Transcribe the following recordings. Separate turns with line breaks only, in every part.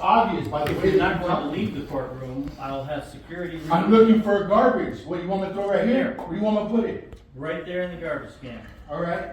Obvious by the
If
way
you're
that
not
you
going to
talk.
leave the courtroom, I'll have security.
I'm looking for garbage. What, you want me to throw right here? Where do you want me to put it?
Right there in the garbage can.
All right.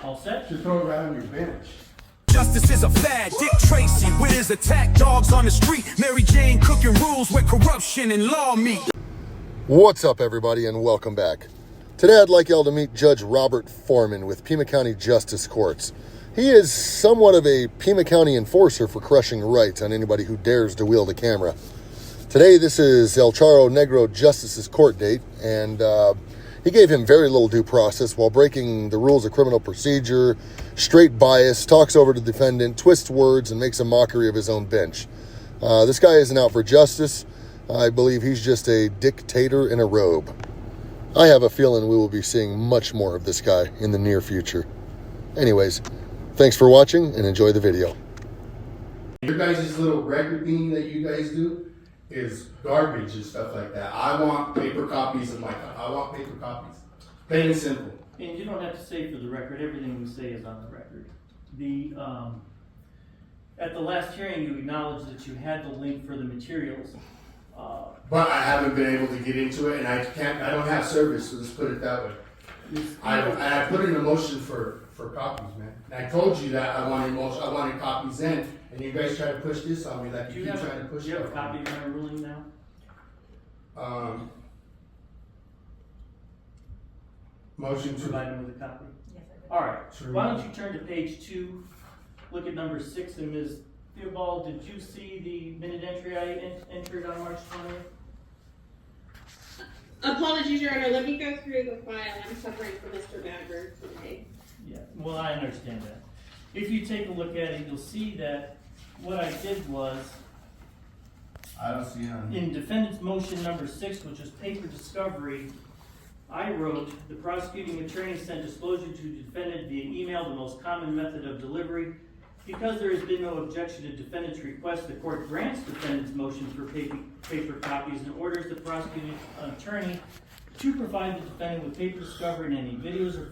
All set?
Just throw it right on your bench.
Justice is a fad. Dick Tracy with his attack dogs on the street. Mary Jane cooking rules where corruption and law meet.
What's up, everybody, and welcome back. Today I'd like y'all to meet Judge Robert Foreman with Pima County Justice Courts. He is somewhat of a Pima County enforcer for crushing rights on anybody who dares to wield a camera. Today this is El Charro Negro Justice's court date, and he gave him very little due process while breaking the rules of criminal procedure, straight bias, talks over the defendant, twists words, and makes a mockery of his own bench. This guy isn't out for justice. I believe he's just a dictator in a robe. I have a feeling we will be seeing much more of this guy in the near future. Anyways, thanks for watching and enjoy the video.
Your guys' little record thing that you guys do is garbage and stuff like that. I want paper copies of I want paper copies. Plain and simple.
And you don't have to say for the record, everything we say is on the record. At the last hearing, you acknowledged that you had the link for the materials.
But I haven't been able to get into it, and I don't have service, so let's put it that way. I put in a motion for copies, man. And I told you that I wanted copies then, and you guys try to push this on me like you keep trying to push it.
Do you have a copy of my ruling now?
Motion to
Provide him with a copy?
Yes, I did.
All right,
Sure.
why don't you turn to page 2, look at number 6, and Ms. Theobald, did you see the minute entry I entered on March 20th?
Apologies, Your Honor. Let me go through the file. I'm suffering from Mr. Badger today.
Yeah, well, I understand that. If you take a look at it, you'll see that what I did was,
I don't see it.
in defendant's motion number 6, which is paper discovery, I wrote, the prosecuting attorney sent disclosure to the defendant via email, the most common method of delivery. Because there has been no objection to defendant's request, the court grants defendant's motion for paper copies and orders the prosecuting attorney to provide the defendant with paper discovery and any videos or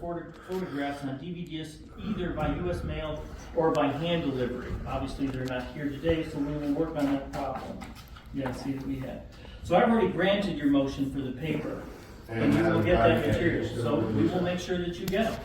photographs on DVDs either by U.S. mail or by hand delivery. Obviously, they're not here today, so we will work on that problem. Yeah, see that we had. So I've already granted your motion for the paper, and you will get that material. So we will make sure that you get them.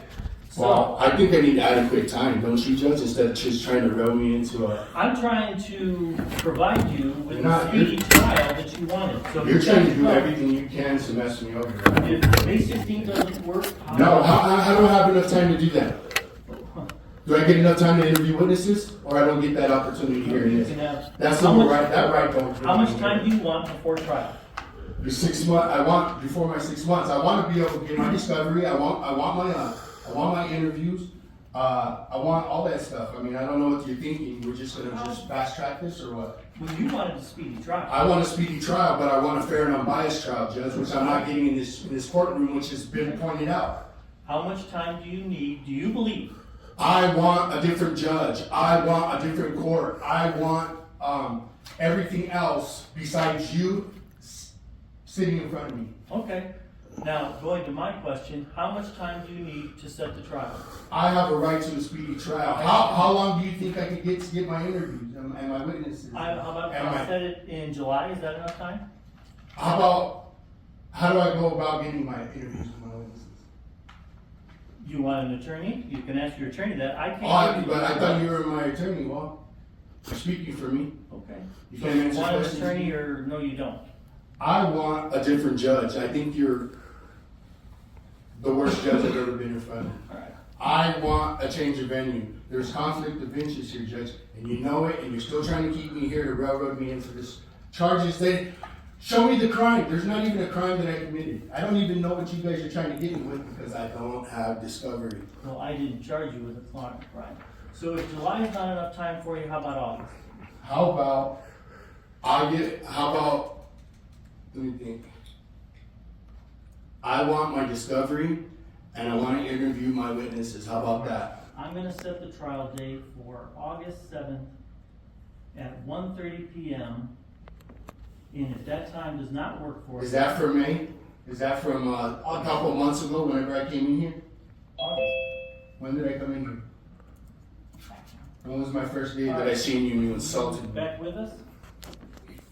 Well, I think I need adequate time, don't you, Judge? Instead of just trying to reel me into a...
I'm trying to provide you with the speedy trial that you wanted. So
You're trying to do everything you can to mess me over. Right?
If May 16th doesn't work,
How do I have enough time to do that? Do I get enough time to interview witnesses, or I don't get that opportunity here?
You can have.
That's the right. That right don't.
How much time do you want before trial?
The 6 months. I want before my 6 months. I want to be able to get my discovery. I want my interviews. I want all that stuff. I mean, I don't know what you're thinking. We're just gonna just fast track this, or what?
Well, you wanted a speedy trial.
I want a speedy trial, but I want a fair and unbiased trial, Judge, which I'm not getting in this courtroom, which has been pointed out.
How much time do you need? Do you believe?
I want a different judge. I want a different court. I want everything else besides you sitting in front of me.
Okay. Now, going to my question, how much time do you need to set the trial?
I have a right to a speedy trial. How long do you think I could get to get my interviews and my witnesses?
How about I set it in July? Is that enough time?
How do I go about getting my interviews with my witnesses?
You want an attorney? You can ask your attorney that. I can't.
But I thought you were my attorney. Well, you're speaking for me.
Okay.
You
So
can't
you
answer
want an
questions.
attorney or no, you don't?
I want a different judge. I think you're the worst judge I've ever been in front of.
All right.
I want a change of venue. There's conflict of interest here, Judge, and you know it, and you're still trying to keep me here to railroad me into this charges. Show me the crime. There's not even a crime that I committed. I don't even know what you guys are trying to get me with because I don't have discovery.
Well, I didn't charge you with a crime. So if July is not enough time for you, how about August?
Let me think. I want my discovery, and I want to interview my witnesses. How about that?
I'm going to set the trial date for August 7th at 1:30 p.m. And if that time does not work for you...
Is that for May? Is that from a couple of months ago whenever I came in here?
August.
When did I come in here? When was my first day that I seen you and you insulted me?
Back with us?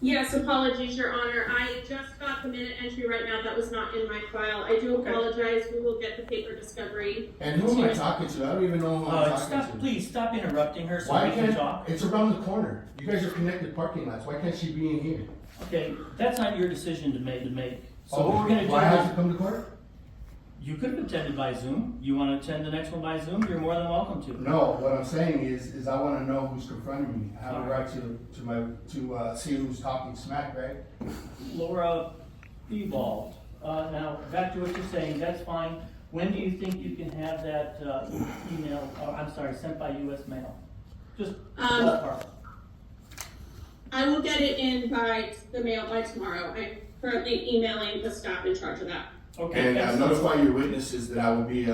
Yes, apologies, Your Honor. I just got the minute entry right now. That was not in my file. I do apologize. We will get the paper discovery.
And who am I talking to? I don't even know who I'm talking to.
Please stop interrupting her so
Why
we can
can't,
talk.
it's around the corner. You guys are connected parking lots. Why can't she be in here?
Okay, that's not your decision to make. So what we're gonna do
Why have to
is,
come to court?
you could have attended by Zoom. You wanna attend the next one by Zoom, you're more than welcome to.
No, what I'm saying is I want to know who's confronting me. I have a right to see who's talking smack, right?
Laura Evolved. Now, back to what you're saying, that's fine. When do you think you can have that email, sent by US mail? Just ballpark.
I will get it in by the mail by tomorrow. I'm currently emailing the staff in charge of that.
Okay.
And
excellent.
notify your witnesses that I will be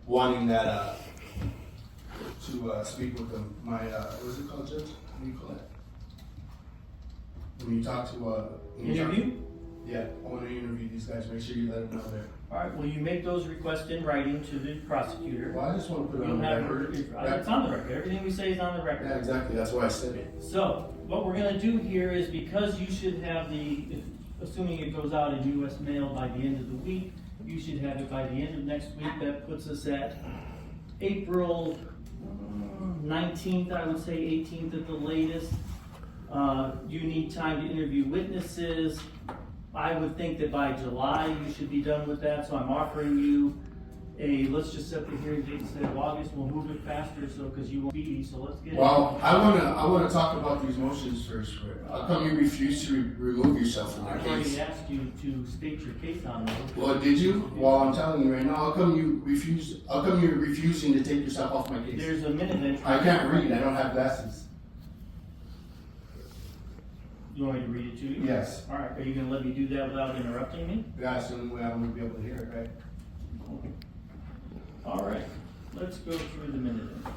wanting that to speak with them. My what's it called, Judge? What do you call it? When you talk to
Interview?
Yeah, I want to interview these guys. Make sure you let them know there.
All right, will you make those requests in writing to the prosecutor?
Well, I just want to put it on
You'll
the
have
record.
it's on the record. Everything we say is on the record.
Yeah, exactly. That's why I said it.
So, what we're gonna do here is, because you should have assuming it goes out in US mail by the end of the week, you should have it by the end of next week. That puts us at April 19th, I would say 18th at the latest. You need time to interview witnesses. I would think that by July you should be done with that, so I'm offering you let's just set the hearing date instead of August. We'll move it faster, because you won't be, so let's get it.
Well, I wanna talk about these motions first. How come you refuse to remove yourself from the
I've
case?
already asked you to state your case on those.
Well, did you? Well, I'm telling you right now. How come you're refusing to take yourself off my case?
There's a minute entry.
I can't read. I don't have glasses.
You want me to read it to you?
Yes.
All right, are you gonna let me do that without interrupting me?
That's the only way I'm gonna be able to hear it, right?
All right, let's go through the minute entry.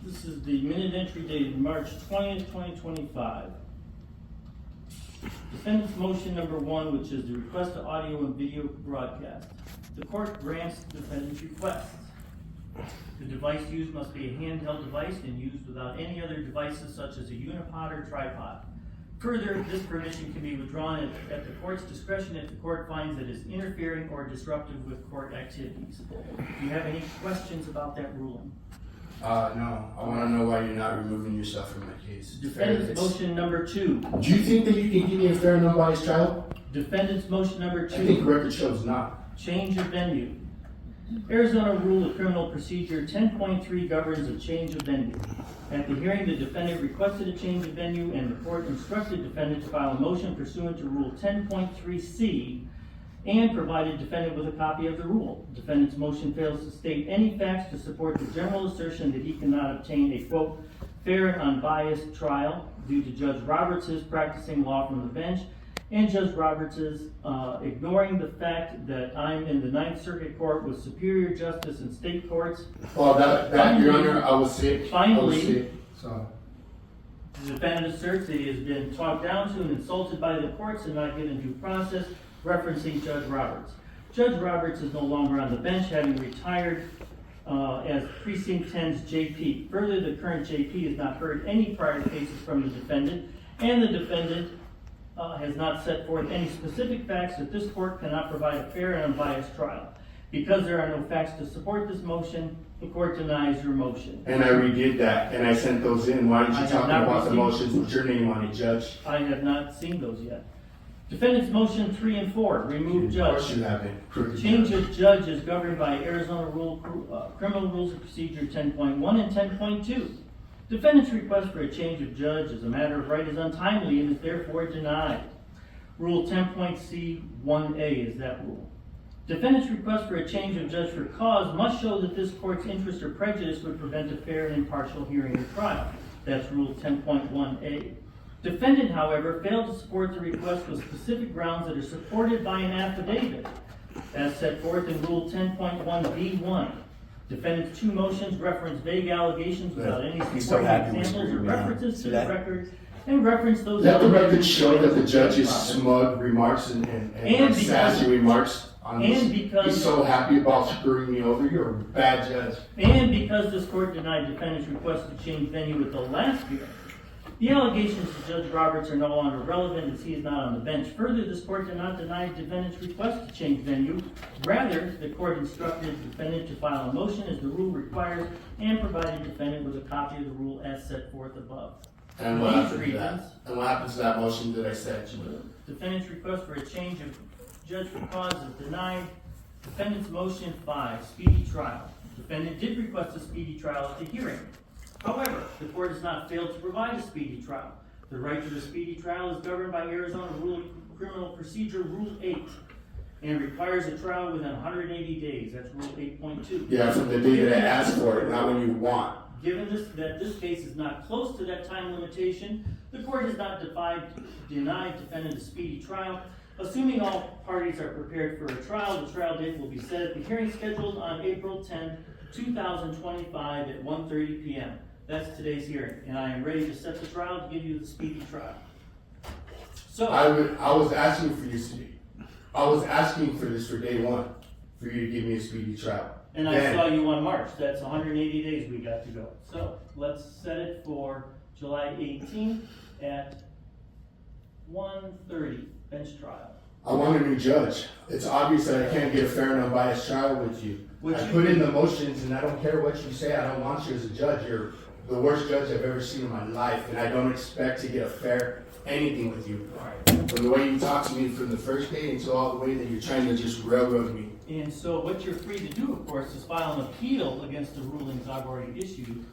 This is the minute entry dated March 20th, 2025. Defendant's motion number 1, which is the request to audio and video broadcast. The court grants the defendant's request. The device used must be a handheld device and used without any other devices such as a unipod or tripod. Further, this permission can be withdrawn at the court's discretion if the court finds it is interfering or disruptive with court activities. Do you have any questions about that ruling?
No. I wanna know why you're not removing yourself from my case.
Defendant's motion number 2.
Do you think that you can give me a fair and unbiased trial?
Defendant's motion number 2.
I think the record shows not.
Change of venue. Arizona Rule of Criminal Procedure 10.3 governs a change of venue. At the hearing, the defendant requested a change of venue, and the court instructed defendant to file a motion pursuant to Rule 10.3C and provided defendant with a copy of the rule. Defendant's motion fails to state any facts to support the general assertion that he cannot obtain a, quote, fair and unbiased trial due to Judge Roberts' practicing law from the bench, and Judge Roberts' ignoring the fact that I'm in the Ninth Circuit Court with superior justice in state courts.
Well, that Your Honor, I was sick.
Finally,
So.
the defendant asserts that he has been talked down to and insulted by the courts and not given due process, referencing Judge Roberts. Judge Roberts is no longer on the bench, having retired as Precinct 10's JP. Further, the current JP has not heard any prior cases from the defendant, and the defendant has not set forth any specific facts that this court cannot provide a fair and unbiased trial. Because there are no facts to support this motion, the court denies your motion.
And I redid that, and I sent those in. Why didn't
I
you
have
talk
not
about the
received-
motions with your name on it, Judge?
I have not seen those yet. Defendant's motion 3 and 4, remove
Of
judge.
course you haven't. Crooked
Change
judge.
of judge is governed by Arizona Criminal Rules of Procedure 10.1 and 10.2. Defendant's request for a change of judge as a matter of right is untimely and is therefore denied. Rule 10.C1A is that rule. Defendant's request for a change of judge for cause must show that this court's interest or prejudice would prevent a fair and impartial hearing or trial. That's Rule 10.1A. Defendant, however, failed to support the request with specific grounds that are supported by an affidavit, as set forth in Rule 10.1B1. Defendant's 2 motions reference vague allegations without any
He's so
supporting
happy we're
examples or
screwing around.
references
See
to the
that?
record, and reference those.
Let the record
elements
show that the judge's
process.
smug remarks and
because-
sassy remarks on this.
and because-
He's so happy about screwing me over. You're a bad judge.
And because this court denied defendant's request to change venue at the last hearing, the allegations to Judge Roberts are no longer relevant as he is not on the bench. Further, this court did not deny defendant's request to change venue. Rather, the court instructed defendant to file a motion as the rule requires and provided defendant with a copy of the rule as set forth above.
And what
These
happens to that?
reasons,
And what happens to that motion that I sent you?
defendant's request for a change of judge for cause is denied. Defendant's motion 5, speedy trial. Defendant did request a speedy trial at the hearing. However, the court has not failed to provide a speedy trial. The right to the speedy trial is governed by Arizona Criminal Procedure Rule 8 and requires a trial within 180 days. That's Rule 8.2.
Yeah, from the day that I asked for it, not when you want.
Given that this case is not close to that time limitation, the court has not denied defendant a speedy trial. Assuming all parties are prepared for a trial, the trial date will be set at the hearing scheduled on April 10, 2025 at 1:30 p.m. That's today's hearing, and I am ready to set the trial to give you the speedy trial. So,
I was asking for this for day one, for you to give me a speedy trial.
and I saw you on March. That's 180 days we got to go. So, let's set it for July 18th at 1:30, bench trial.
I want a new judge. It's obvious that I can't get a fair and unbiased trial with you. I put in the motions, and I don't care what you say. I don't want you as a judge. You're the worst judge I've ever seen in my life, and I don't expect to get a fair anything with you. From the way you talk to me from the first day until all the way that you're trying to just railroad me.
And so what you're free to do, of course, is file an appeal against the rulings I've already issued,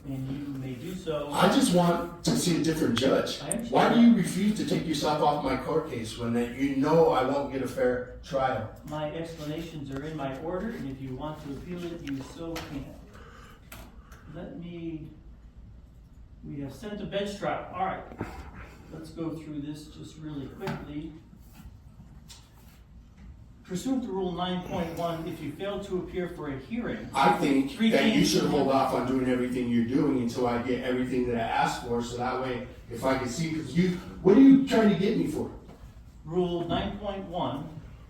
and you may do so.
I just want to see a different judge.
I understand.
Why do you refuse to take yourself off my court case when you know I won't get a fair trial?
My explanations are in my order, and if you want to appeal it, you so can. We have sent a bench trial. All right, let's go through this just really quickly. Pursuant to Rule 9.1, if you fail to appear for a hearing,
I think
Three
that you
things.
should hold off on doing everything you're doing until I get everything that I asked for, so that way, if I can see, what are you trying to get me for?
Rule 9.1,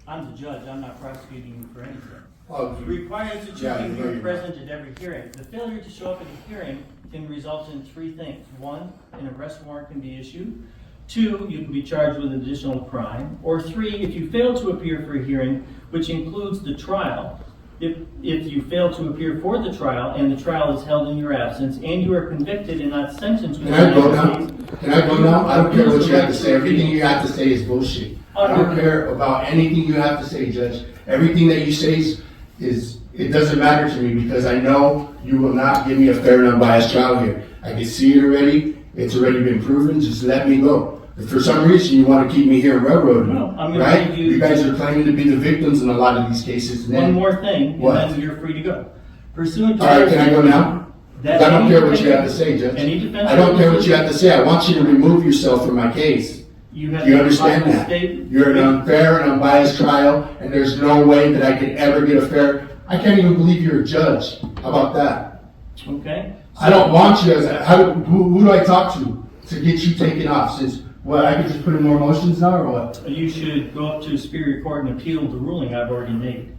I'm the judge, I'm not prosecuting you for anything.
Oh,
Requires that
Yeah,
you
I know
be
you're
present at every hearing. The failure to show up at a hearing can result in 3 things. 1, an arrest warrant can be issued. 2, you can be charged with additional crime. Or 3, if you fail to appear for a hearing, which includes the trial, if you fail to appear for the trial and the trial is held in your absence and you are convicted and not sentenced
Can I go now? Can I go now? I don't care what you have to say. Everything you have to say is bullshit. I don't care about anything you have to say, Judge. Everything that you say is it doesn't matter to me because I know you will not give me a fair and unbiased trial here. I can see it already. It's already been proven. Just let me go. If for some reason you want to keep me here and railroad me,
No, I'm gonna
right?
give you-
You guys are claiming to be the victims in a lot of these cases. And
One
then,
more thing,
What?
and then you're free to go. Pursuant to.
all right, can I go now?
That
I don't
any
care what you have to
defense-
say, Judge.
Any defense.
I don't care what you have to say. I want you to remove yourself from my case.
You have.
Do you understand
the
that?
state-
You're an unfair and unbiased trial, and there's no way that I could ever get a fair. I can't even believe you're a judge. How about that?
Okay.
I don't want you as a. Who do I talk to get you taken off? Since what, I could just put in more motions now, or what?
You should go up to Superior Court and appeal the ruling I've already made.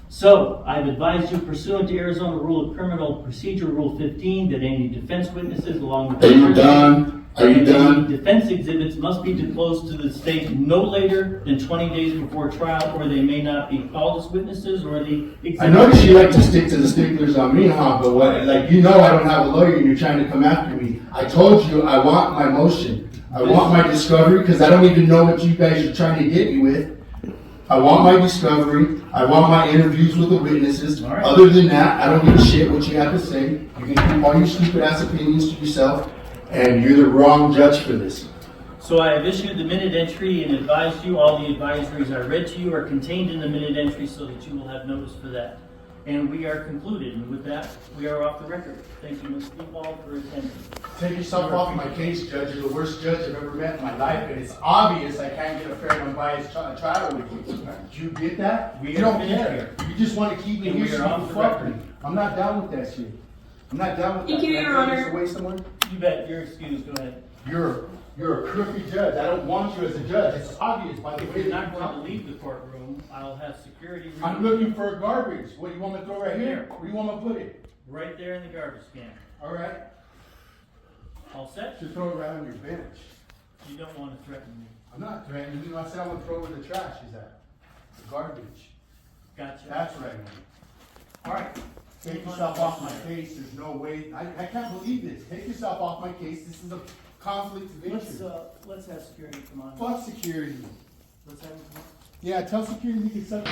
So, I've advised you pursuant to Arizona Rule of Criminal Procedure Rule 15 that any defense witnesses along with.
Are you done? Are you done?
Defense exhibits must be disclosed to the state no later than 20 days before trial, or they may not be called as witnesses, or the exhibit.
I notice you like to stick to the sticklers on me, huh? But what? Like you know, I don't have a lawyer, and you're trying to come after me. I told you I want my motion. I want my discovery because I don't even know what you guys are trying to get me with. I want my discovery. I want my interviews with the witnesses.
All right.
Other than that, I don't give a shit what you have to say. You can keep all your stupid ass opinions to yourself, and you're the wrong judge for this.
So I have issued the minute entry and advised you, all the advisories I read to you are contained in the minute entry so that you will have notice for that. And we are concluded, and with that, we are off the record. Thank you, Ms. Leopold, for attending.
Take yourself off my case, Judge. You're the worst judge I've ever met in my life, and it's obvious I can't get a fair and unbiased trial with you. Do you get that?
We
You don't
are finished
care.
here.
You just want to keep me
And
here
we are
so you
off
can
the
fuck me.
record.
I'm not down with that shit. I'm not down with
Thank
that.
you, Your
Can I
Honor.
just waste someone?
You bet, you're excused, go ahead.
You're a crooked judge. I don't want you as a judge. It's obvious by the
If
way
you're
that
not
you
going to
talk.
leave the courtroom, I'll have security.
I'm looking for garbage. What do you want me to throw right here? Where do you want me to put it?
Right there in the garbage can.
All right.
All set?
Just throw it right on your bench.
You don't want to threaten me.
I'm not threatening you. I said I'm gonna throw where the trash is at. The garbage.
Gotcha.
That's what I mean. All right. Take yourself off my case. There's no way. I can't believe this. Take yourself off my case. This is a conflict of interest.
Let's have security come on.
Fuck security.
Let's have him come on.
Yeah, tell security we can set.